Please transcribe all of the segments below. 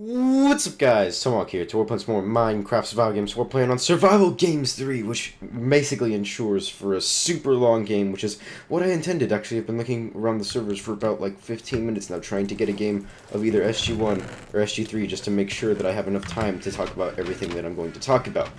What's up, guys? Tomahawk here. We're playing some more Minecraft survival games. We're playing on Survival Games 3, which basically ensures for a super long game, which is what I intended. Actually, I've been looking around the servers for about like 15 minutes now, trying to get a game of either SG1 or SG3 just to make sure that I have enough time to talk about everything that I'm going to talk about.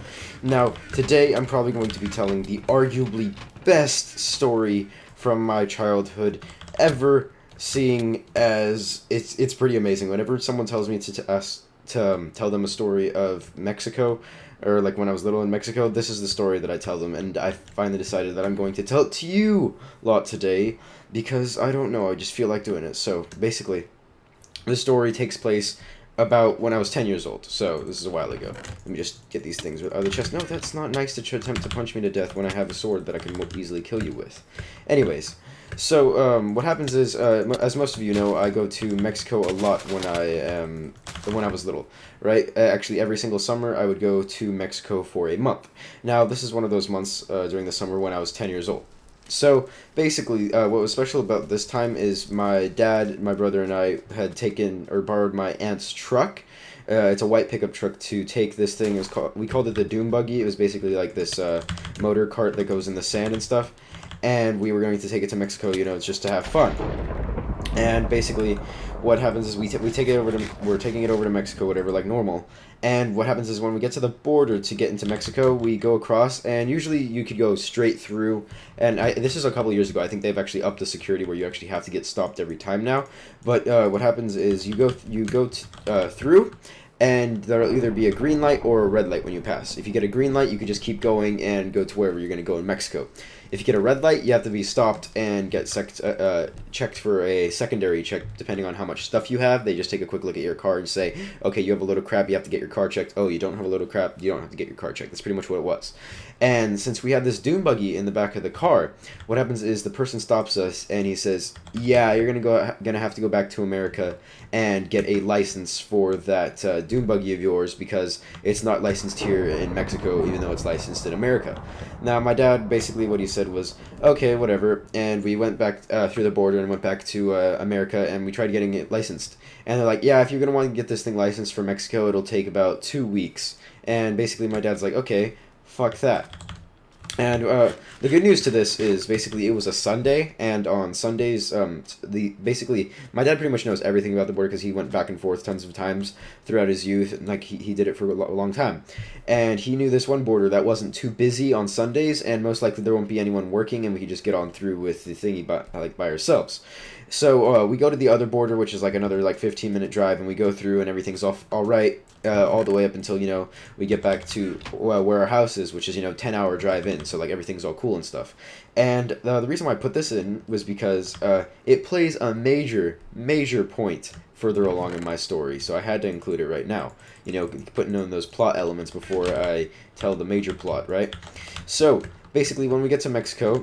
Now, today I'm probably going to be telling the arguably best story from my childhood ever, seeing as it's pretty amazing. Whenever someone tells me to tell them a story of Mexico, or like when I was little in Mexico, this is the story that I tell them, and I finally decided that I'm going to tell it to you lot today because I don't know, I just feel like doing it. So basically, the story takes place about when I was 10 years old, so this is a while ago. Let me just get these things out of the chest. No, that's not nice to attempt to punch me to death when I have a sword that I can more easily kill you with. Anyways, so what happens is, as most of you know, I go to Mexico a lot when I was little, right? Actually, every single summer I would go to Mexico for a month. Now, this is one of those months during the summer when I was 10 years old. So basically, what was special about this time is my dad, my brother, and I had taken or borrowed my aunt's truck. It's a white pickup truck to take this thing. We called it the Doom Buggy. It was basically like this motor cart that goes in the sand and stuff. And we were going to take it to Mexico, you know, just to have fun. And basically, what happens is we take it over to we're taking it over to Mexico, whatever, like normal. And what happens is when we get to the border to get into Mexico, we go across, and usually you could go straight through. And this is a couple of years ago. I think they've actually upped the security where you actually have to get stopped every time now. But what happens is you go through, and there'll either be a green light or a red light when you pass. If you get a green light, you can just keep going and go to wherever you're going to go in Mexico. If you get a red light, you have to be stopped and get checked for a secondary check, depending on how much stuff you have. They just take a quick look at your car and say, okay, you have a load of crap, you have to get your car checked. Oh, you don't have a load of crap, you don't have to get your car checked. That's pretty much what it was. And since we had this Doom Buggy in the back of the car, what happens is the person stops us and he says, yeah, you're gonna have to go back to America and get a license for that Doom Buggy of yours because it's not licensed here in Mexico, even though it's licensed in America. Now, my dad, basically what he said was, okay, whatever, and we went back through the border and went back to America, and we tried getting it licensed. And they're like, yeah, if you're going to want to get this thing licensed for Mexico, it'll take about 2 weeks. And basically my dad's like, okay, fuck that. And the good news to this is basically it was a Sunday, and on Sundays, basically my dad pretty much knows everything about the border because he went back and forth tons of times throughout his youth, and like he did it for a long time, and he knew this one border that wasn't too busy on Sundays, and most likely there won't be anyone working, and we could just get on through with the thingy by ourselves. So we go to the other border, which is like another like 15-minute drive, and we go through, and everything's all right, all the way up until, you know, we get back to where our house is, which is, you know, 10-hour drive in. So like everything's all cool and stuff. And the reason why I put this in was because it plays a major point further along in my story. So I had to include it right now. You know, putting in those plot elements before I tell the major plot, right? So basically, when we get to Mexico,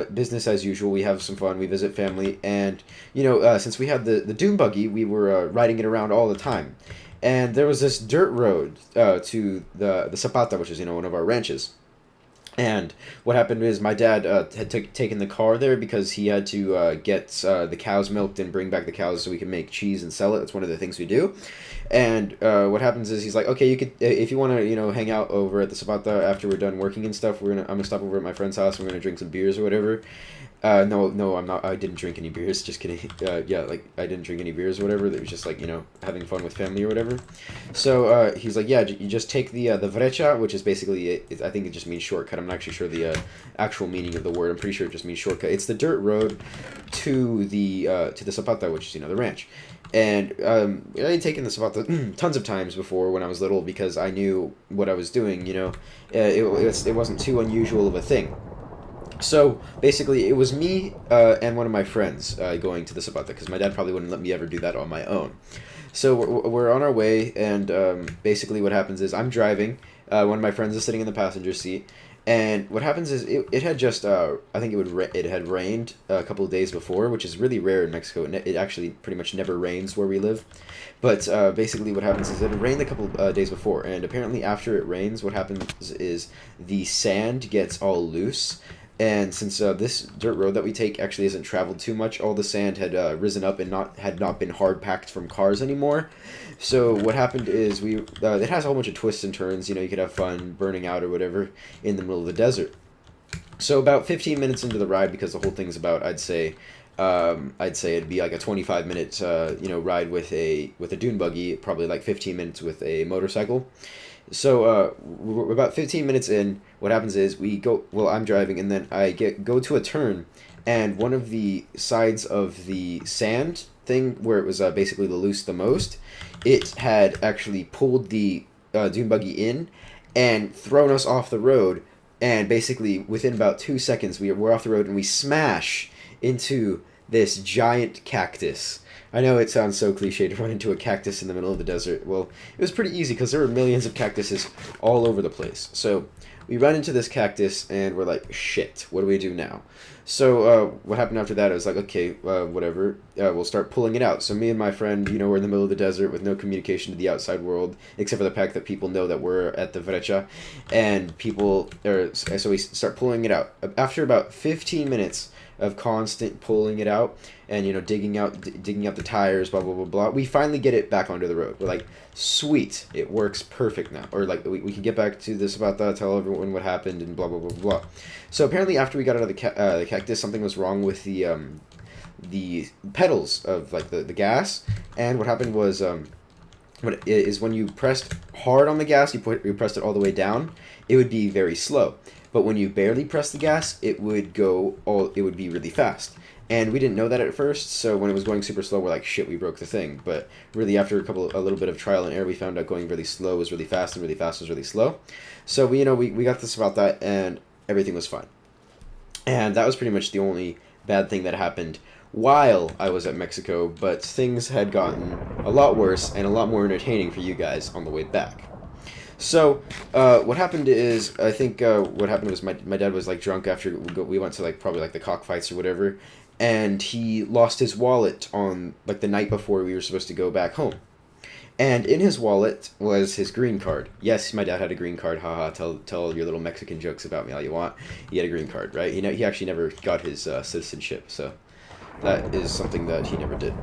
business as usual, we have some fun, we visit family, and, you know, since we had the Doom Buggy, we were riding it around all the time. And there was this dirt road to the Zapata, which is, you know, one of our ranches. And what happened is my dad had taken the car there because he had to get the cows milked and bring back the cows so we can make cheese and sell it. That's one of the things we do. And what happens is he's like, okay, you could, if you want to, you know, hang out over at the Zapata after we're done working and stuff, I'm gonna stop over at my friend's house. We're gonna drink some beers or whatever. No, I'm not. I didn't drink any beers. Just kidding. Yeah, like I didn't drink any beers or whatever. It was just like, you know, having fun with family or whatever. So he's like, yeah, you just take the vrecha, which is basically I think it just means shortcut. I'm not actually sure the actual meaning of the word. I'm pretty sure it just means shortcut. It's the dirt road to the Zapata, which is, you know, the ranch. And I had taken the Zapata tons of times before when I was little because I knew what I was doing. You know, it wasn't too unusual of a thing. So basically, it was me and one of my friends going to the Zapata because my dad probably wouldn't let me ever do that on my own. So we're on our way, and basically what happens is I'm driving. One of my friends is sitting in the passenger seat, and what happens is it had just I think it had rained a couple of days before, which is really rare in Mexico. It actually pretty much never rains where we live. But basically what happens is it had rained a couple days before, and apparently after it rains, what happens is the sand gets all loose. And since this dirt road that we take actually isn't traveled too much, all the sand had risen up and had not been hard packed from cars anymore. So what happened is it has a whole bunch of twists and turns. You could have fun burning out or whatever in the middle of the desert. So about 15 minutes into the ride, because the whole thing's about, I'd say it'd be like a 25-minute ride with a dune buggy, probably like 15 minutes with a motorcycle. So we're about 15 minutes in. What happens is we go. Well, I'm driving, and then I go to a turn, and one of the sides of the sand thing where it was basically the most, it had actually pulled the dune buggy in and thrown us off the road. And basically, within about 2 seconds, we're off the road, and we smash into this giant cactus. I know it sounds so cliche to run into a cactus in the middle of the desert. Well, it was pretty easy because there were millions of cactuses all over the place. So we run into this cactus and we're like, shit, what do we do now? So what happened after that, I was like, okay, whatever, we'll start pulling it out. So me and my friend, we're in the middle of the desert with no communication to the outside world, except for the fact that people know that we're at the Vrecha, and so we start pulling it out. After about 15 minutes of constant pulling it out and digging out the tires, blah blah blah blah, we finally get it back onto the road. We're like, sweet, it works perfect now, or like we can get back to this about that, tell everyone what happened, and blah blah blah blah. So apparently after we got out of the cactus, something was wrong with the pedals of like the gas, and what happened was when you pressed hard on the gas, you pressed it all the way down, it would be very slow. But when you barely press the gas, it would be really fast. And we didn't know that at first, so when it was going super slow, we're like, shit, we broke the thing. But really, after a little bit of trial and error, we found out going really slow was really fast, and really fast was really slow. So we got this about that, and everything was fine. And that was pretty much the only bad thing that happened while I was at Mexico, but things had gotten a lot worse and a lot more entertaining for you guys on the way back. So, what happened is, I think what happened was my dad was like drunk after we went to like probably like the cockfights or whatever, and he lost his wallet on like the night before we were supposed to go back home. And in his wallet was his green card. Yes, my dad had a green card. Haha, tell your little Mexican jokes about me all you want. He had a green card, right? He actually never got his citizenship, so that is something that he never did.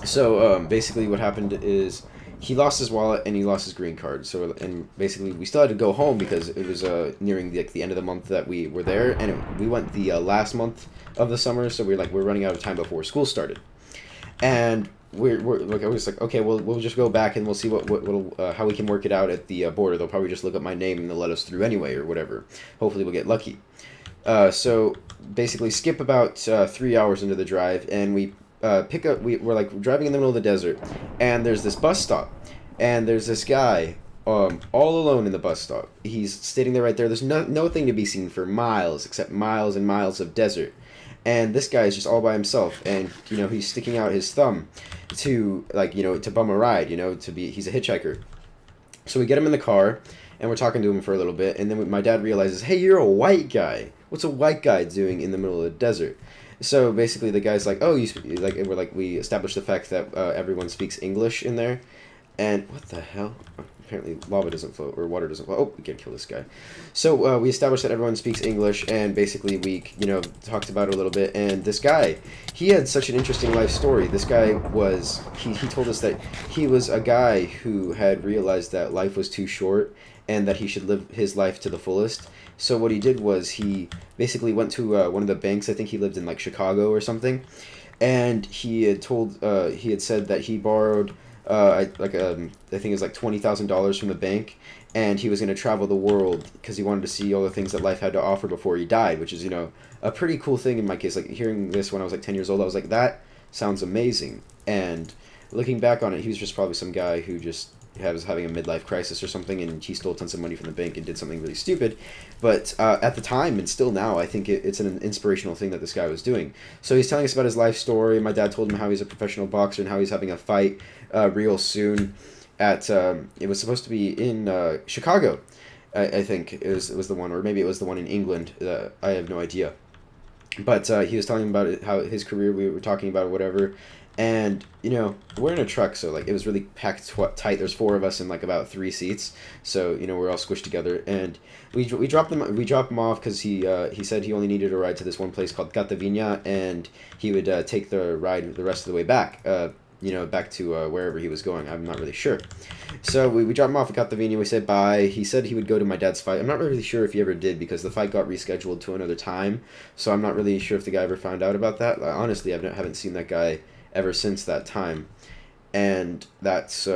So basically what happened is he lost his wallet and he lost his green card. So, and basically we still had to go home because it was nearing the end of the month that we were there, and we went the last month of the summer, so we're running out of time before school started. And we're like, I was like, okay, well, we'll just go back and we'll see how we can work it out at the border. They'll probably just look up my name and they'll let us through anyway, or whatever. Hopefully we'll get lucky. So basically skip about 3 hours into the drive, and we we're like driving in the middle of the desert, and there's this bus stop, and there's this guy all alone in the bus stop. He's sitting there right there. There's nothing to be seen for miles except miles and miles of desert. And this guy is just all by himself, and he's sticking out his thumb to to bum a ride, he's a hitchhiker. So we get him in the car, and we're talking to him for a little bit, and then my dad realizes, hey, you're a white guy. What's a white guy doing in the middle of the desert? So basically the guy's like, oh, we established the fact that everyone speaks English in there, and what the hell? Apparently lava doesn't flow, or water doesn't flow. Oh, we can't kill this guy. So we established that everyone speaks English, and basically we, talked about it a little bit, and this guy, he had such an interesting life story. This guy was, he told us that he was a guy who had realized that life was too short, and that he should live his life to the fullest. So what he did was he basically went to one of the banks. I think he lived in like Chicago or something, and he had said that he borrowed I think it was like $20,000 from the bank, and he was going to travel the world because he wanted to see all the things that life had to offer before he died, which is a pretty cool thing in my case. Like hearing this when I was like 10 years old, I was like, that sounds amazing. And looking back on it, he was just probably some guy who just was having a midlife crisis or something, and he stole tons of money from the bank and did something really stupid. But at the time, and still now, I think it's an inspirational thing that this guy was doing. So he's telling us about his life story. My dad told him how he's a professional boxer and how he's having a fight real soon at it was supposed to be in Chicago. I think it was the one, or maybe it was the one in England. I have no idea. But he was telling about how his career, we were talking about whatever, And, you know, we're in a truck, so, like, it was really packed tight. There's 4 of us in, like, about 3 seats. So, you know, we're all squished together. And we dropped him off because he said he only needed a ride to this one place called Catavina, and he would take the ride the rest of the way back, you know, back to wherever he was going. I'm not really sure. So we dropped him off at Catavina. We said bye. He said he would go to my dad's fight. I'm not really sure if he ever did because the fight got rescheduled to another time. So I'm not really sure if the guy ever found out about that. Honestly, haven't seen that guy ever since that time, and that's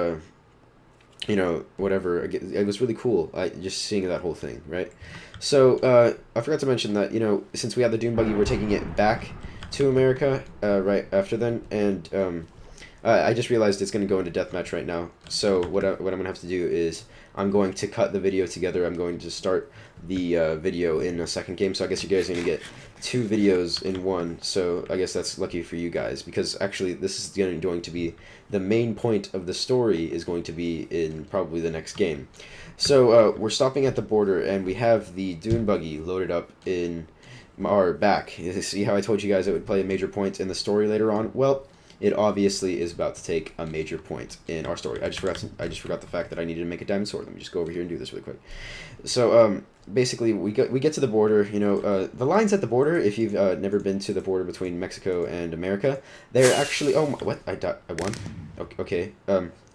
you know, whatever. It was really cool, just seeing that whole thing, right? So I forgot to mention that, you know, since we had the dune buggy, we're taking it back to America right after then, and I just realized it's going to go into deathmatch right now. So what I'm going to have to do is I'm going to cut the video together. I'm going to start the video in a second game. So I guess you guys are going to get 2 videos in one. So I guess that's lucky for you guys, because actually this is going to be the main point of the story is going to be in probably the next game. So we're stopping at the border, and we have the dune buggy loaded up in our back. See how I told you guys it would play a major point in the story later on? Well, it obviously is about to take a major point in our story. I just forgot the fact that I needed to make a diamond sword. Let me just go over here and do this really quick. So basically, we get to the border. You know, the lines at the border. If you've never been to the border between Mexico and America, they're actually. Oh, what? I won. Okay.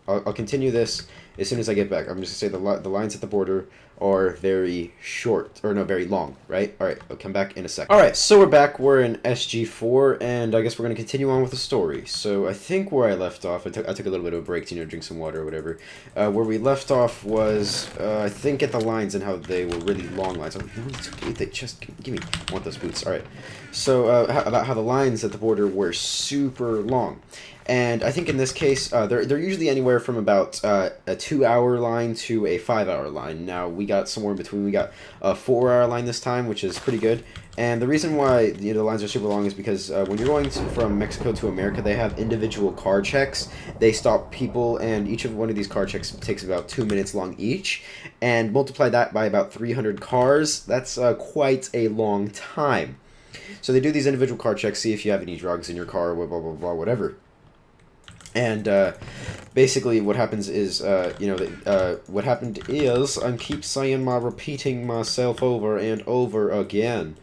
I'll continue this as soon as I get back. I'm just gonna say the lines at the border are very short, or no, very long, right? All right, I'll come back in a second. All right, so we're back. We're in SG4, and I guess we're gonna continue on with the story. So I think where I left off, I took a little bit of a break to, you know, drink some water or whatever. Where we left off was I think at the lines and how they were really long lines. Oh, they just give me. I want those boots. All right. So about how the lines at the border were super long. And I think in this case, they're usually anywhere from about a 2-hour line to a 5-hour line. Now, we got somewhere in between. We got a 4-hour line this time, which is pretty good. And the reason why, you know, the lines are super long is because when you're going from Mexico to America, they have individual car checks. They stop people, and each of one of these car checks takes about 2 minutes long each. And multiply that by about 300 cars. That's quite a long time. So they do these individual car checks, see if you have any drugs in your car, blah, blah, blah, blah, whatever. And basically what happens is, you know, what happened is, I keep saying repeating myself over and over again.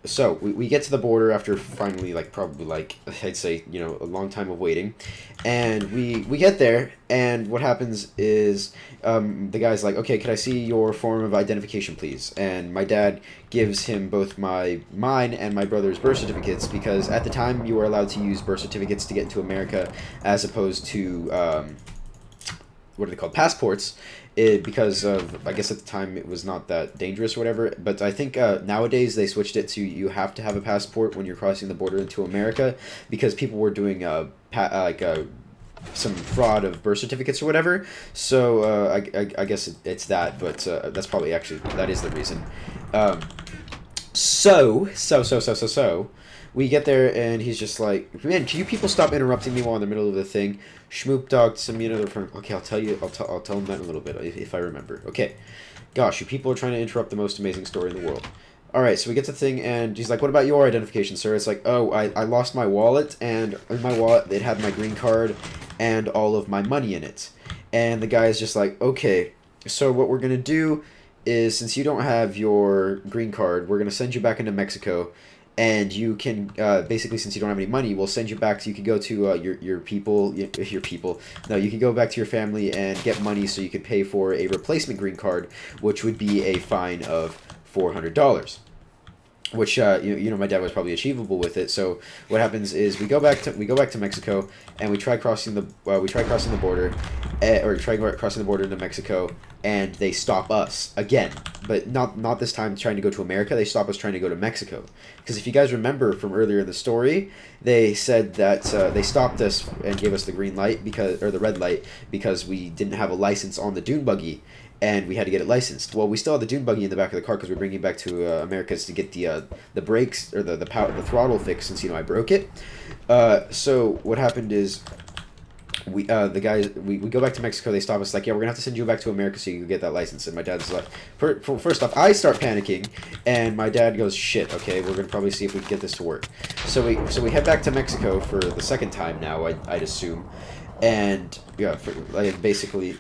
So we get to the border after finally, like, probably, like, I'd say, you know, a long time of waiting. And we get there, and what happens is the guy's like, okay, could I see your form of identification, please? And my dad gives him both mine and my brother's birth certificates, because at the time you were allowed to use birth certificates to get into America as opposed to, what are they called, passports. Because of, I guess at the time it was not that dangerous or whatever, but I think nowadays they switched it to you have to have a passport when you're crossing the border into America, because people were doing some fraud of birth certificates or whatever. So I guess it's that, but that's probably actually, that is the reason. So we get there, and he's just like, man, can you people stop interrupting me while in the middle of the thing? Schmoop dog, send me another friend. Okay, I'll tell him that in a little bit, if I remember. Okay. Gosh, you people are trying to interrupt the most amazing story in the world. Alright, so we get to the thing, and he's like, what about your identification, sir? It's like, oh, I lost my wallet, and in my wallet, it had my green card and all of my money in it. And the guy is just like, okay, so what we're going to do is, since you don't have your green card, we're going to send you back into Mexico. And you can, basically, since you don't have any money, we'll send you back, so you can go to your people. No, you can go back to your family and get money so you could pay for a replacement green card, which would be a fine of $400. Which, you know, my dad was probably achievable with it. So what happens is we go back to Mexico, and we try crossing the border, or try crossing the border into Mexico, and they stop us again, but not this time trying to go to America. They stop us trying to go to Mexico, because if you guys remember from earlier in the story, they said that they stopped us and gave us the green light or the red light, because we didn't have a license on the dune buggy. And we had to get it licensed. Well, we still had the dune buggy in the back of the car because we're bringing it back to America's to get the brakes, or the throttle fixed, since, you know, I broke it. So what happened is the guys, we go back to Mexico. They stop us like, yeah, we're gonna have to send you back to America so you can get that license. And my dad's like, first off, I start panicking, and my dad goes, shit, okay, we're gonna probably see if we can get this to work. So we head back to Mexico for the second time now, I'd assume, and yeah, basically,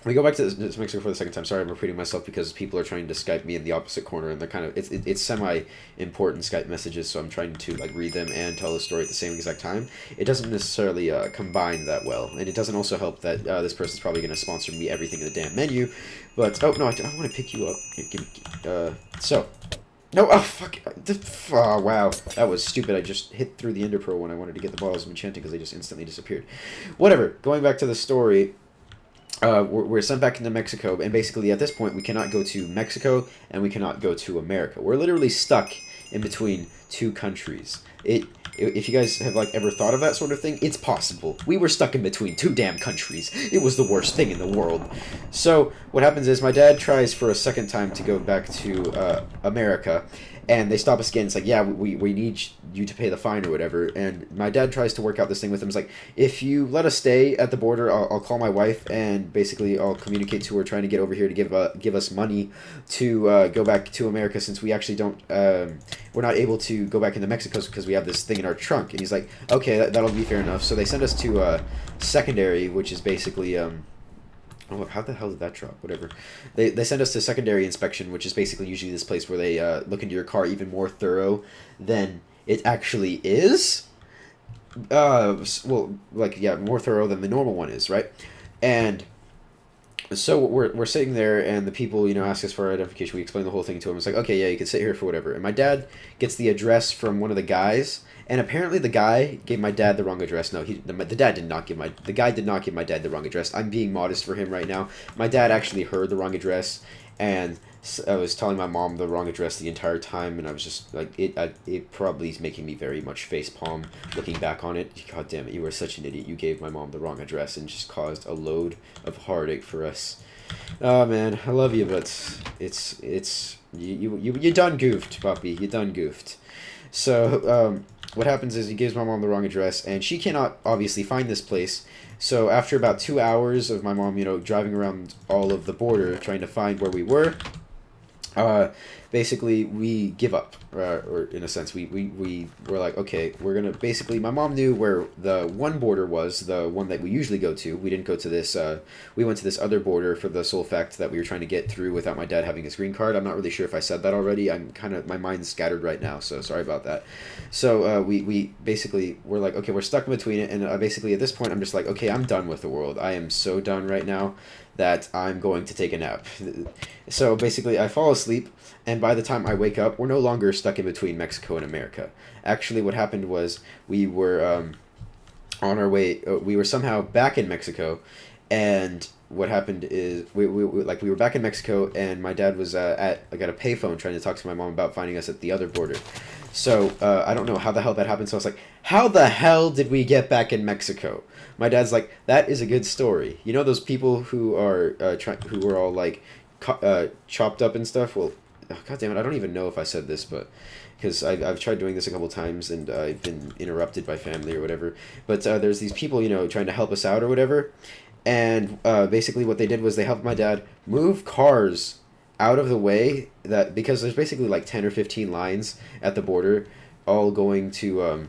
we go back to Mexico for the second time. Sorry, I'm repeating myself because people are trying to Skype me in the opposite corner, and they're kind of it's semi-important Skype messages, so I'm trying to like read them and tell the story at the same exact time. It doesn't necessarily combine that well, and it doesn't also help that this person's probably going to sponsor me everything in the damn menu. But oh no, I want to pick you up. So. No, oh, fuck. Oh, wow. That was stupid. I just hit through the Ender Pearl when I wanted to get the bottles of enchanting because they just instantly disappeared. Whatever. Going back to the story, we're sent back into Mexico, and basically at this point we cannot go to Mexico and we cannot go to America. We're literally stuck in between two countries. If you guys have like ever thought of that sort of thing, it's possible. We were stuck in between two damn countries. It was the worst thing in the world. So what happens is my dad tries for a second time to go back to America, and they stop us again. It's like, yeah, we need you to pay the fine or whatever. And my dad tries to work out this thing with him. It's like, if you let us stay at the border, I'll call my wife, and basically I'll communicate to her trying to get over here to give us money to go back to America, since we actually don't, we're not able to go back into Mexico because we have this thing in our trunk. And he's like, okay, that'll be fair enough. So they send us to secondary, which is basically, oh, how the hell did that drop? Whatever. They send us to secondary inspection, which is basically usually this place where they look into your car even more thorough than it actually is. Well, like, yeah, more thorough than the normal one is, right? And so we're sitting there, and the people, ask us for our identification. We explain the whole thing to them. It's like, okay, yeah, you can sit here for whatever. And my dad gets the address from one of the guys, and apparently the guy gave my dad the wrong address. No, the guy did not give my dad the wrong address. I'm being modest for him right now. My dad actually heard the wrong address, and I was telling my mom the wrong address the entire time, and I was just like, it probably is making me very much facepalm looking back on it. God damn it, you were such an idiot. You gave my mom the wrong address and just caused a load of heartache for us. Oh man, I love you, but you done goofed, puppy. You done goofed. So what happens is he gives my mom the wrong address, and she cannot obviously find this place. So after about 2 hours of my mom, driving around all of the border trying to find where we were, basically we give up, or in a sense we were like, okay, we're gonna, basically my mom knew where the one border was, the one that we usually go to. We didn't go to this, we went to this other border for the sole fact that we were trying to get through without my dad having his green card. I'm not really sure if I said that already. My mind's scattered right now, so sorry about that. So we basically were like, okay, we're stuck in between it, and basically at this point I'm just like, okay, I'm done with the world. I am so done right now that I'm going to take a nap. So basically I fall asleep, and by the time I wake up, we're no longer stuck in between Mexico and America. Actually, what happened was we were on our way, we were somehow back in Mexico, and what happened is we were back in Mexico, and my dad was at a payphone trying to talk to my mom about finding us at the other border. So I don't know how the hell that happened. So I was like, how the hell did we get back in Mexico? My dad's like, that is a good story. You know those people who are who were all like chopped up and stuff? Well, God damn it, I don't even know if I said this, but because I've tried doing this a couple times, and I've been interrupted by family or whatever. But there's these people, trying to help us out or whatever. And basically what they did was they helped my dad move cars out of the way, that because there's basically like 10 or 15 lines at the border, all going to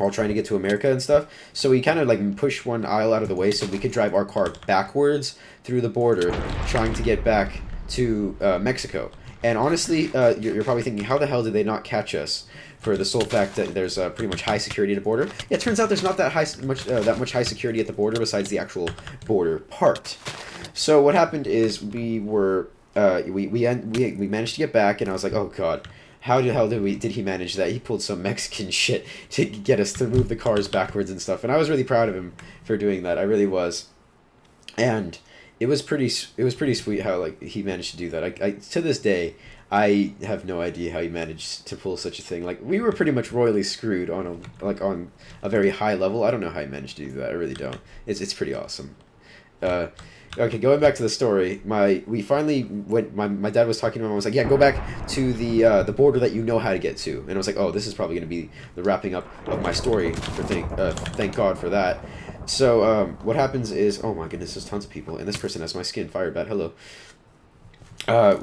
all trying to get to America and stuff. So we kind of like pushed one aisle out of the way so we could drive our car backwards through the border, trying to get back to Mexico. And honestly, you're probably thinking, how the hell did they not catch us? For the sole fact that there's pretty much high security at the border. Yeah, it turns out there's not that much high security at the border besides the actual border part. So what happened is we managed to get back, and I was like, oh god, how the hell did he manage that? He pulled some Mexican shit to get us to move the cars backwards and stuff, and I was really proud of him for doing that. I really was, and it was pretty sweet how like he managed to do that. I to this day, I have no idea how he managed to pull such a thing. Like, we were pretty much royally screwed on a very high level. I don't know how he managed to do that. I really don't. It's pretty awesome. Okay, going back to the story, we finally went. My dad was talking to him. I was like, "Yeah, go back to the border that you know how to get to." And I was like, "Oh, this is probably going to be the wrapping up of my story." Thank God for that. So what happens is, oh my goodness, there's tons of people, and this person has my skin. Firebat, hello.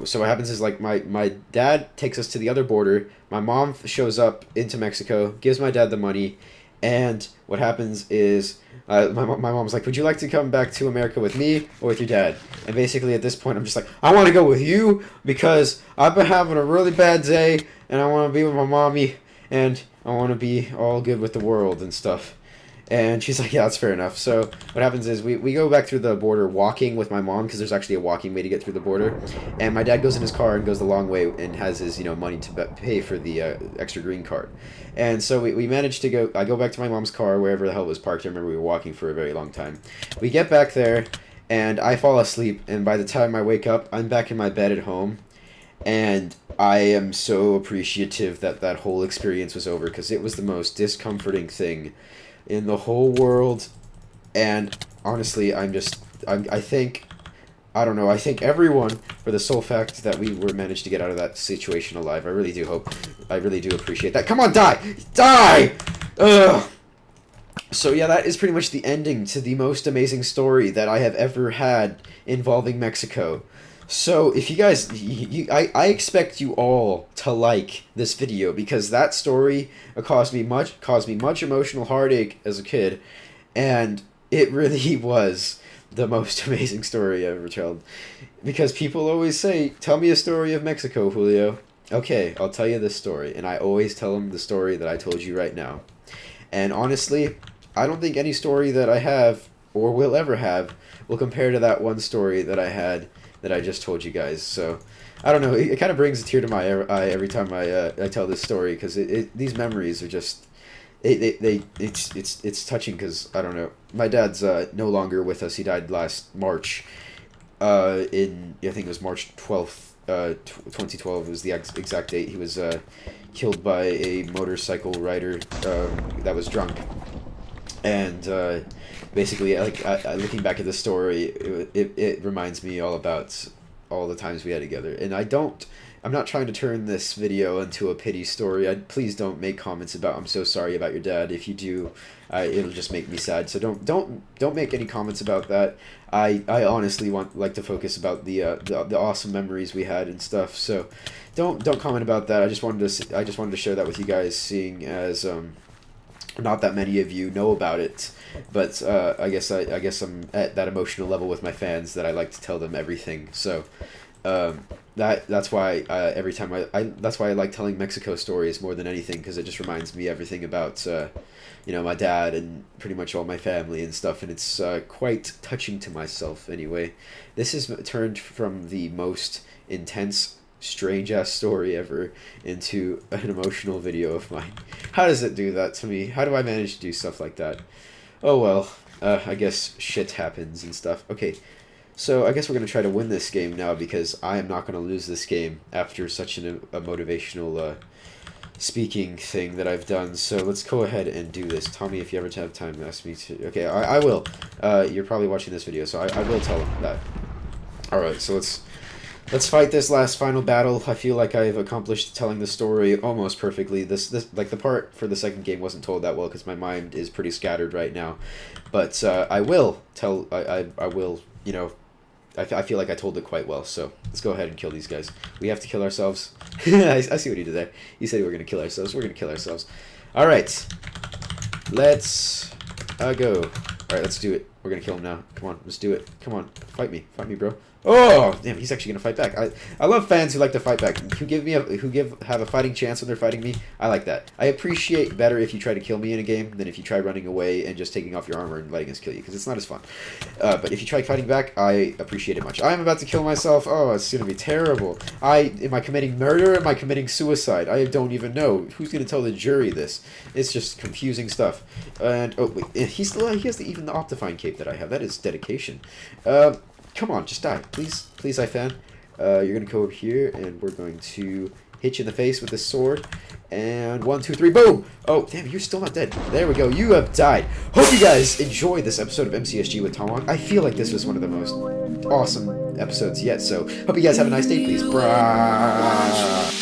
So what happens is, like, my dad takes us to the other border. My mom shows up into Mexico, gives my dad the money, and what happens is my mom's like, would you like to come back to America with me or with your dad? And basically at this point I'm just like, I want to go with you because I've been having a really bad day and I want to be with my mommy and I want to be all good with the world and stuff. And she's like, yeah, that's fair enough. So what happens is we go back through the border walking with my mom because there's actually a walking way to get through the border. And my dad goes in his car and goes the long way and has his, money to pay for the extra green card. And so we managed to go, I go back to my mom's car, wherever the hell it was parked. I remember we were walking for a very long time. We get back there and I fall asleep. And by the time I wake up, I'm back in my bed at home. And I am so appreciative that that whole experience was over because it was the most discomforting thing in the whole world. And honestly, I think everyone, for the sole fact that we were managed to get out of that situation alive. I really do appreciate that. Come on, die. Ugh. So yeah, that is pretty much the ending to the most amazing story that I have ever had involving Mexico. So if you guys, I expect you all to like this video because that story caused me much emotional heartache as a kid, and it really was the most amazing story I ever told. Because people always say, "Tell me a story of Mexico, Julio." Okay, I'll tell you this story, and I always tell them the story that I told you right now. And honestly, I don't think any story that I have or will ever have will compare to that one story that I had that I just told you guys. So I don't know, it kind of brings a tear to my eye every time I tell this story because these memories are just it's touching because I don't know, my dad's no longer with us. He died last March in I think it was March 12th 2012 was the exact date. He was killed by a motorcycle rider that was drunk. And basically, like, looking back at the story, it reminds me all about all the times we had together. And I'm not trying to turn this video into a pity story. Please don't make comments about "I'm so sorry about your dad." If you do, it'll just make me sad. So don't make any comments about that. I honestly like to focus about the awesome memories we had and stuff. So don't comment about that. I just wanted to share that with you guys, seeing as not that many of you know about it, but I guess I'm at that emotional level with my fans that I like to tell them everything. So that's why every time that's why I like telling Mexico stories more than anything, because it just reminds me everything about my dad and pretty much all my family and stuff, and it's quite touching to myself anyway. This has turned from the most intense, strange-ass story ever into an emotional video of mine. How does it do that to me? How do I manage to do stuff like that? Oh well, I guess shit happens and stuff. Okay, so I guess we're going to try to win this game now, because I am not going to lose this game after such a motivational speaking thing that I've done. So let's go ahead and do this. Tommy, if you ever have time, ask me to... Okay, I will. You're probably watching this video, so I will tell him that. Alright, so let's fight this last final battle. I feel like I've accomplished telling the story almost perfectly. This like, the part for the second game wasn't told that well because my mind is pretty scattered right now. But I will tell. I will. I feel like I told it quite well. So let's go ahead and kill these guys. We have to kill ourselves. I see what he did there. He said we're gonna kill ourselves. We're gonna kill ourselves. All right. Let's go. All right, let's do it. We're gonna kill him now. Come on, let's do it. Come on, fight me, bro. Oh, damn, he's actually gonna fight back. I love fans who like to fight back, who have a fighting chance when they're fighting me. I like that. I appreciate better if you try to kill me in a game than if you try running away and just taking off your armor and letting us kill you, because it's not as fun. But if you try fighting back, I appreciate it much. I'm about to kill myself. Oh, it's gonna be terrible. Am I committing murder? Am I committing suicide? I don't even know. Who's gonna tell the jury this? It's just confusing stuff. And oh wait, he has even the Optifine cape that I have. That is dedication. Come on, just die. Please, I fan. You're going to go over here, and we're going to hit you in the face with this sword. And 1, 2, 3, boom! Oh, damn, you're still not dead. There we go, you have died. Hope you guys enjoyed this episode of MCSG with Tomahawk. I feel like this was one of the most awesome episodes yet, so hope you guys have a nice day, please. Brah.